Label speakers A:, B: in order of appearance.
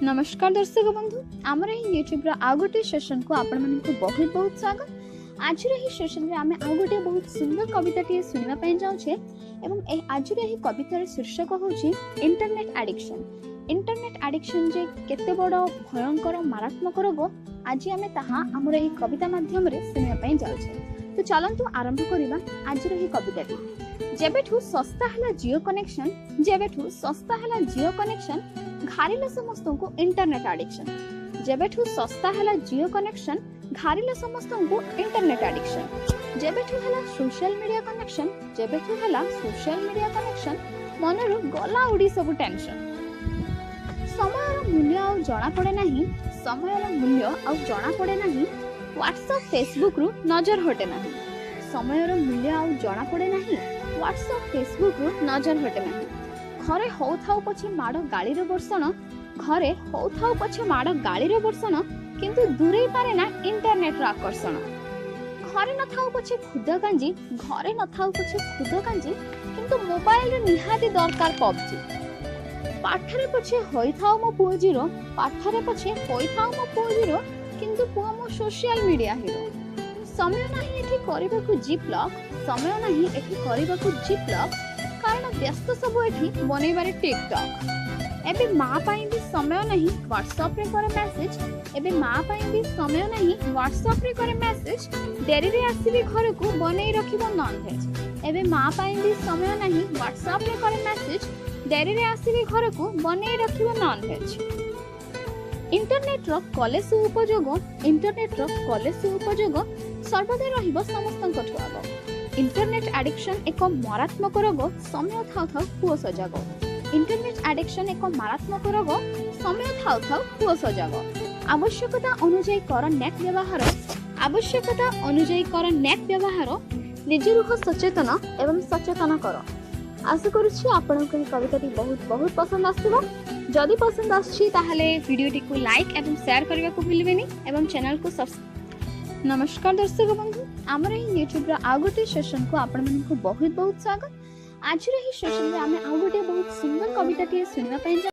A: नमस्कार दर्शक बंधु आमर ही यूट्यूब आउ गोटे सेशन को आपण मानक बहुत बहुत स्वागत। आज ही सेशन में आम आउ गोटे बहुत सुंदर कविताटी शुणा जाऊे एवं आज ही कवितार शीर्षक हूँ इंटरनेट एडिक्शन। इंटरनेट एडिक्शन जे केते बड़ भयंकर मारात्मक रोग आज आम ताहा आमर यही कविता माध्यम शुणा जाऊे। तो चलतु आरंभ करवा आज ही कविताटी। जेबेठू सस्ता है जियो कनेक्शन, जेबेठू सस्ता है जियो कनेक्शन घारिले समस्त को इंटरनेट एडिक्शन। जेबेठू सस्ता है जियो कनेक्शन घारिले समस्त को इंटरनेट एडिक्शन। जेबेठू है सोशल मीडिया कनेक्शन, जेबेठू है सोशल मीडिया कनेक्शन मनरू गला उड़ी सब टेंशन। समयर मूल्य आ जना पड़े नहीं, समयर मूल्य आ जना पड़े नहीं, व्हाट्सएप फेसबुक रु नजर हटे नहीं। समयर मूल्य आ जना पड़े नहीं, व्हाट्सएप फेसबुक रु नजर हटे नहीं। घरे हो थाउ पछे माड़ गाळीर वर्षण, घरे हो थाउ पछे माड़ गाळीर वर्षण, किंतु दूरे पारे ना इंटरनेट आकर्षण। घरे न थाउ पछे खुद गांजी, घरे न थाउ पछे खुद गांजी, किंतु मोबाइल रे निहाती दरकार पबजी। पाठरे पछे होई थाउ मो पुओ जीरो, पाठरे पछे होई थाउ मो पुओ जीरो, किंतु पुओ मो सोशल मीडिया हीरो। समय नाही एठी करबाकू जिप लॉक, समय नाही एठी करबाकू जिप लॉक, कारण व्यस्त सब एठी बनैबारे टिकटॉक। एबे मां पाई भी समय नहीं व्हाट्सएप रे करे मैसेज, एबे मां पाई भी समय नहीं व्हाट्सएप रे करे मैसेज, डेरी रे आसीबे घर को बनै रखिबो नॉन वेज। एबे मां पाई भी समय नहीं व्हाट्सएप रे करे मैसेज, डेरी रे आसीबे घर को बनै रखिबो नॉन वेज। इंटरनेट रो कलेज उपयोग, इंटरनेट रो कलेज उपयोग सर्वदा रहिबो समस्तन ठुआबो। इंटरनेट एडिक्शन एक मारात्मक रोग, समय थाउ थाउ पुओ सजागो। इंटरनेट एडिक्शन एक मारात्मक रोग, समय थाउ थाउ पुओ सजागो। आवश्यकता अनुଯାयी कर नेट व्यवहार, आवश्यकता अनुଯାयी कर नेट व्यवहार, निज रुह सचेतन एवं सचेतन कर। आशा करुछि आपनको कविताटी बहुत बहुत पसंद आसिबो। जदि पसंद आछि ताहले वीडियोटी को लाइक एवं शेयर करबा को भूलबेनी एवं चैनल को सब्सक्राइब। नमस्कार दर्शक बंधु आमर ही यूट्यूब आउ गोटे सेशन को आपण मानक बहुत बहुत स्वागत। आज ही सेशन में आम आउ गोटे बहुत सुंदर कविताटी शुणा